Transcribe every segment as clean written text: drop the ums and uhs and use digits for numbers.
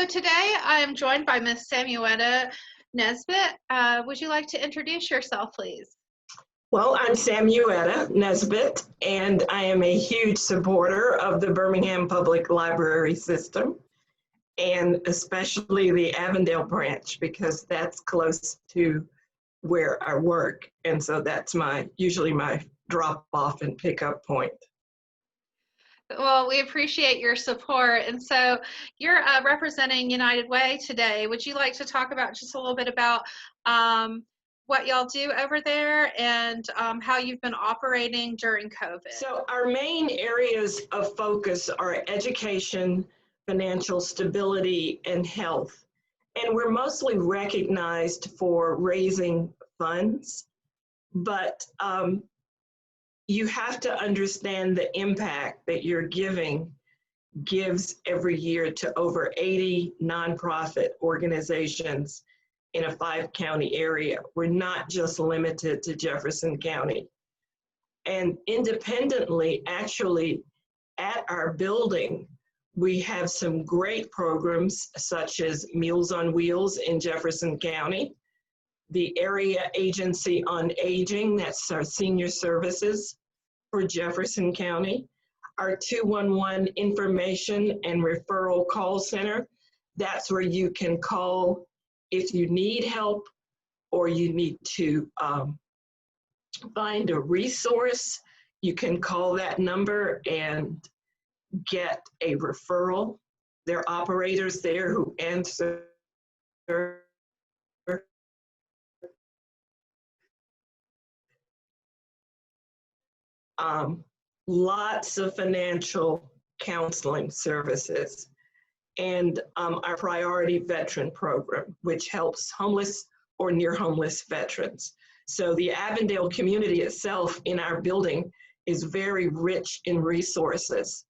So today I am joined by Miss Samuetta Nesbitt. Would you like to introduce yourself, please? Well, I'm Samuetta Nesbitt, and I am a huge supporter of the Birmingham Public Library system, and especially the Avondale branch, because that's close to where I work. And so that's usually my drop off and pickup point. Well, we appreciate your support. And so you're representing United Way today. Would you like to talk about just a little bit about what y'all do over there and how you've been operating during COVID? So our main areas of focus are education, financial stability, and health. And we're mostly recognized for raising funds, but you have to understand the impact that your giving gives every year to over 80 nonprofit organizations in a 5-county area. We're not just limited to Jefferson County. And independently, actually, at our building, we have some great programs such as Meals on Wheels in Jefferson County, the Area Agency on Aging, that's our senior services for Jefferson County, our 211 information and referral call center. That's where you can call if you need help or you need to find a resource. You can call that number and get a referral. There are operators there who answer lots of financial counseling services, and our priority veteran program, which helps homeless or near homeless veterans. So the Avondale community itself in our building is very rich in resources.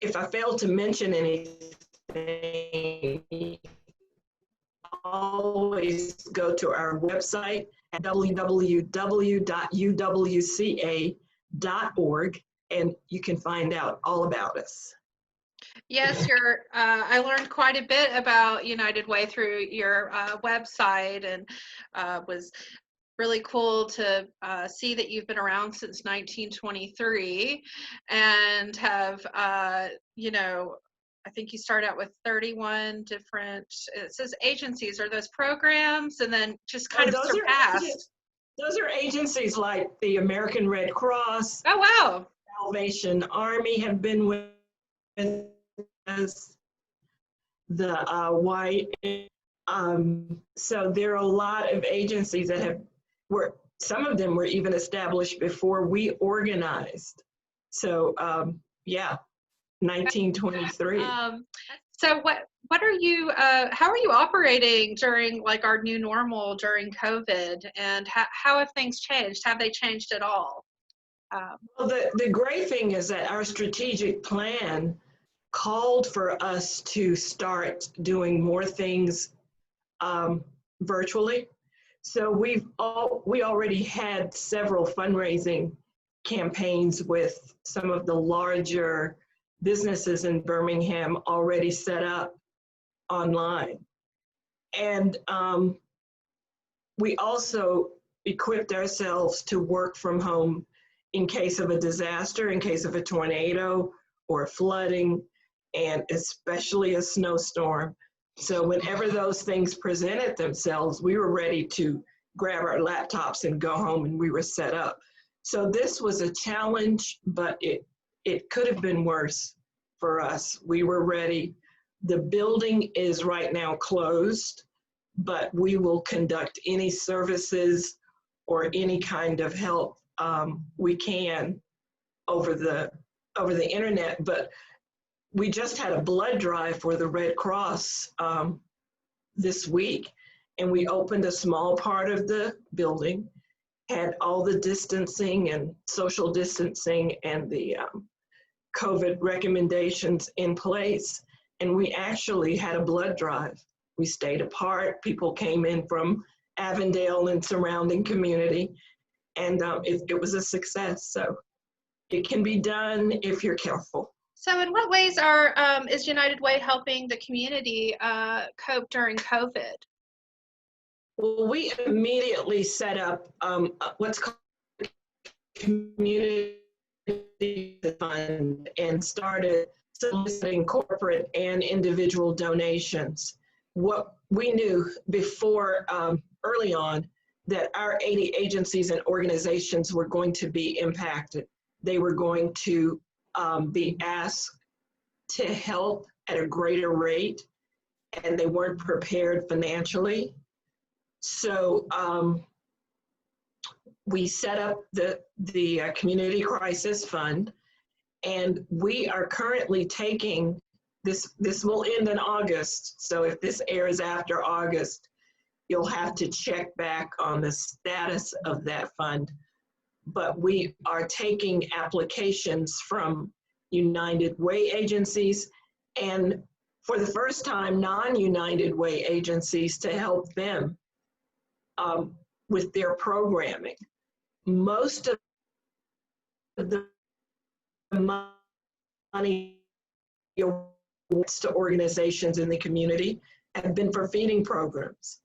If I fail to mention anything, always go to our website at www.uwca.org, and you can find out all about us. Yes, I learned quite a bit about United Way through your website, and was really cool to see that you've been around since 1923 and have, I think you start out with 31 different, it says agencies. Are those programs? And then just kind of surpassed. Those are agencies like the American Red Cross. Oh, wow. Salvation Army have been with us. The white. So there are a lot of agencies that some of them were even established before we organized. So yeah, 1923. So what are you, how are you operating during like our new normal during COVID, and how have things changed? Have they changed at all? Well, the great thing is that our strategic plan called for us to start doing more things virtually. So we already had several fundraising campaigns with some of the larger businesses in Birmingham already set up online. And we also equipped ourselves to work from home in case of a disaster, in case of a tornado or flooding, and especially a snowstorm. So whenever those things presented themselves, we were ready to grab our laptops and go home, and we were set up. So this was a challenge, but it could have been worse for us. We were ready. The building is right now closed, but we will conduct any services or any kind of help we can over the internet. But we just had a blood drive for the Red Cross this week, and we opened a small part of the building, had all the distancing and social distancing and the COVID recommendations in place, and we actually had a blood drive. We stayed apart. People came in from Avondale and surrounding community, and it was a success. So it can be done if you're careful. So in what ways is United Way helping the community cope during COVID? Well, we immediately set up what's called a community fund and started soliciting corporate and individual donations. What we knew before, early on, that our 80 agencies and organizations were going to be impacted. They were going to be asked to help at a greater rate, and they weren't prepared financially. So we set up the Community Crisis Fund, and we are currently taking this. This will end in August. So if this airs after August, you'll have to check back on the status of that fund. But we are taking applications from United Way agencies and, for the first time, non-United Way agencies to help them with their programming. Most of the money to organizations in the community have been for feeding programs,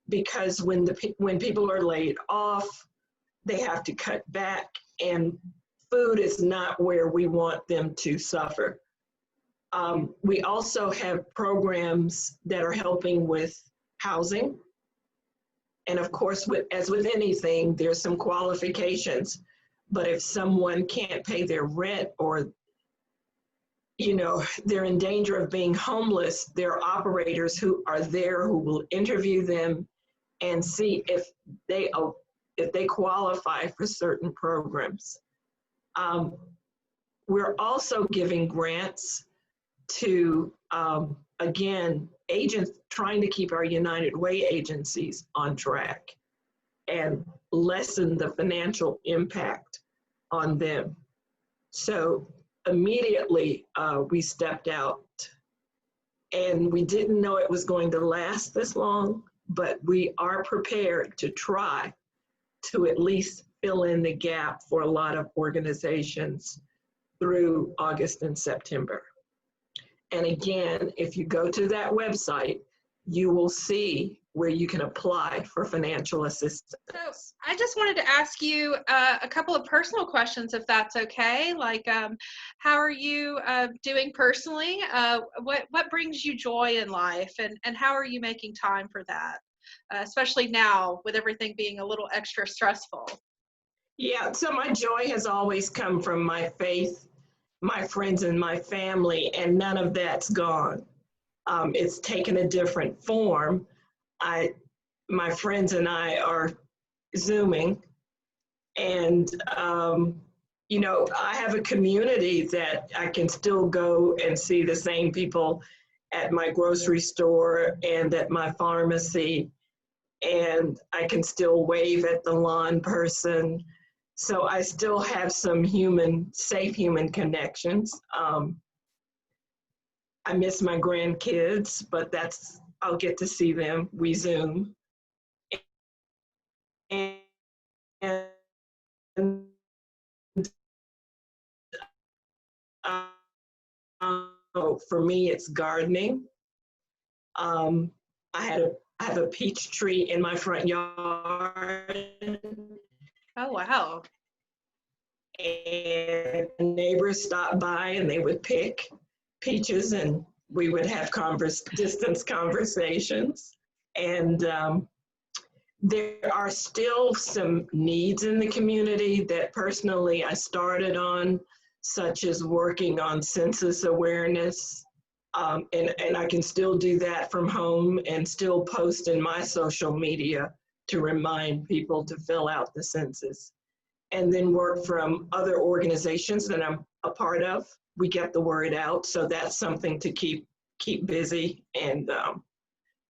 because when people are laid off, they have to cut back, and food is not where we want them to suffer. We also have programs that are helping with housing. And of course, as with anything, there's some qualifications. But if someone can't pay their rent, or they're in danger of being homeless, there are operators who are there who will interview them and see if they qualify for certain programs. We're also giving grants to, again, agents trying to keep our United Way agencies on track and lessen the financial impact on them. So immediately we stepped out, and we didn't know it was going to last this long, but we are prepared to try to at least fill in the gap for a lot of organizations through August and September. And again, if you go to that website, you will see where you can apply for financial assistance. So I just wanted to ask you a couple of personal questions, if that's okay. Like, how are you doing personally? What brings you joy in life, and how are you making time for that, especially now with everything being a little extra stressful? Yeah, so my joy has always come from my faith, my friends, and my family, and none of that's gone. It's taken a different form. My friends and I are Zooming, and I have a community that I can still go and see the same people at my grocery store and at my pharmacy, and I can still wave at the lawn person. So I still have some safe human connections. I miss my grandkids, but I'll get to see them. We Zoom. And for me, it's gardening. I have a peach tree in my front yard. Oh, wow. And neighbors stopped by and they would pick peaches, and we would have distance conversations. And there are still some needs in the community that personally I started on, such as working on census awareness. And I can still do that from home and still post in my social media to remind people to fill out the census. And then work from other organizations that I'm a part of. We get the word out, so that's something to keep busy, and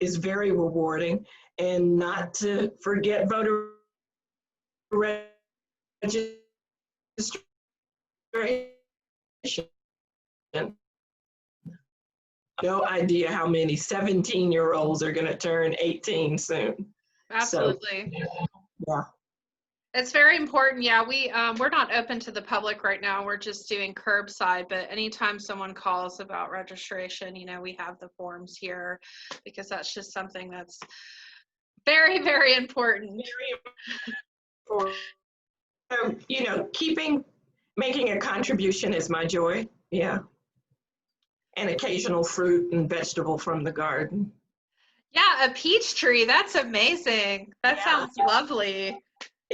is very rewarding. And not to forget voter registration. No idea how many 17-year-olds are going to turn 18 soon. Absolutely. So, yeah. It's very important. Yeah, we're not open to the public right now. We're just doing curbside, but anytime someone calls about registration, we have the forms here because that's just something that's very, very important. For making a contribution is my joy. Yeah. And occasional fruit and vegetable from the garden. Yeah, a peach tree. That's amazing. That sounds lovely.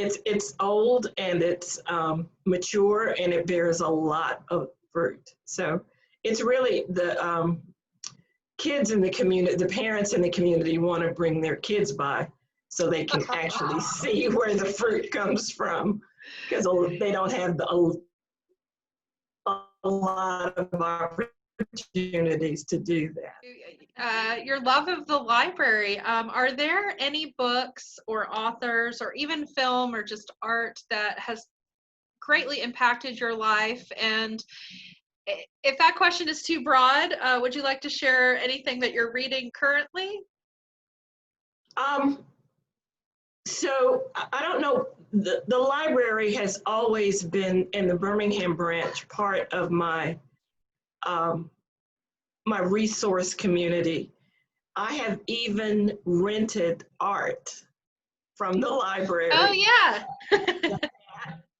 It's old and it's mature and it bears a lot of fruit. So it's really the kids in the community, the parents in the community want to bring their kids by so they can actually see where the fruit comes from, because they don't have a lot of opportunities to do that. Your love of the library. Are there any books or authors or even film or just art that has greatly impacted your life? And if that question is too broad, would you like to share anything that you're reading currently? So I don't know, the library has always been in the Birmingham branch part of my my resource community. I have even rented art from the library. Oh yeah.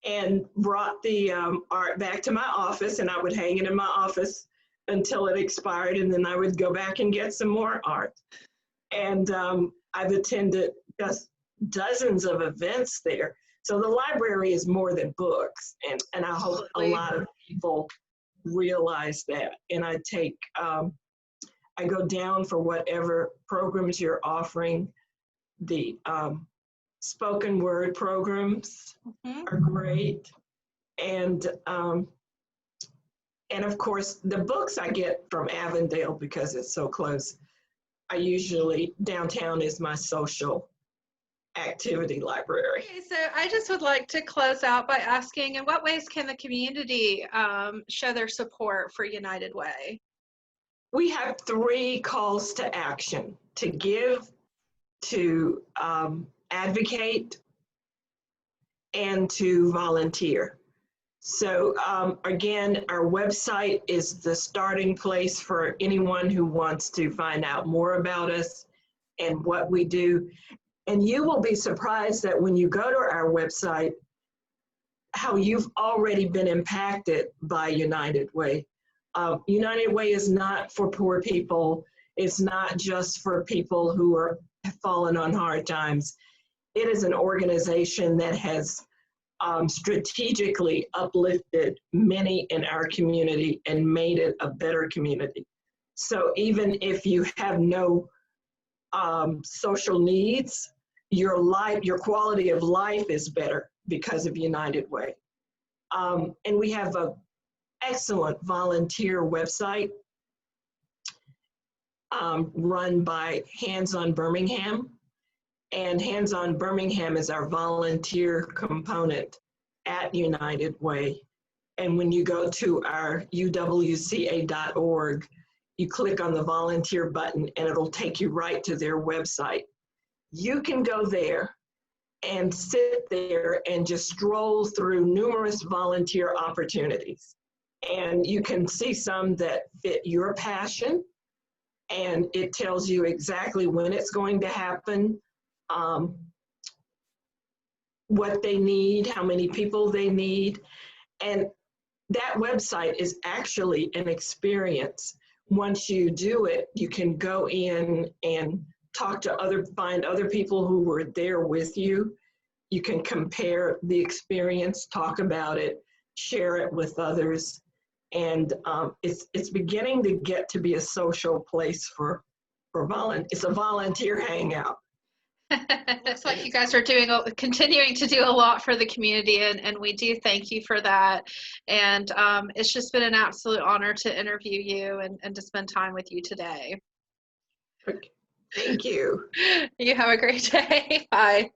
And brought the art back to my office, and I would hang it in my office until it expired, and then I would go back and get some more art. And I've attended just dozens of events there. So the library is more than books, and I hope a lot of people realize that. And I go down for whatever programs you're offering. The spoken word programs are great. And of course, the books I get from Avondale because it's so close. Downtown is my social activity library. Okay, so I just would like to close out by asking, in what ways can the community show their support for United Way? We have 3 calls to action: to give, to advocate, and to volunteer. So again, our website is the starting place for anyone who wants to find out more about us and what we do. And you will be surprised that when you go to our website, how you've already been impacted by United Way. United Way is not for poor people. It's not just for people who have fallen on hard times. It is an organization that has strategically uplifted many in our community and made it a better community. So even if you have no social needs, your quality of life is better because of United Way. And we have an excellent volunteer website run by Hands on Birmingham. And Hands on Birmingham is our volunteer component at United Way. And when you go to our uwca.org, you click on the volunteer button and it'll take you right to their website. You can go there and sit there and just stroll through numerous volunteer opportunities. And you can see some that fit your passion, and it tells you exactly when it's going to happen, what they need, how many people they need. And that website is actually an experience. Once you do it, you can go in and find other people who were there with you. You can compare the experience, talk about it, share it with others. And it's beginning to get to be a social place for volunteers. It's a volunteer hangout. Looks like you guys are continuing to do a lot for the community, and we do thank you for that. And it's just been an absolute honor to interview you and to spend time with you today. Thank you. You have a great day. Bye.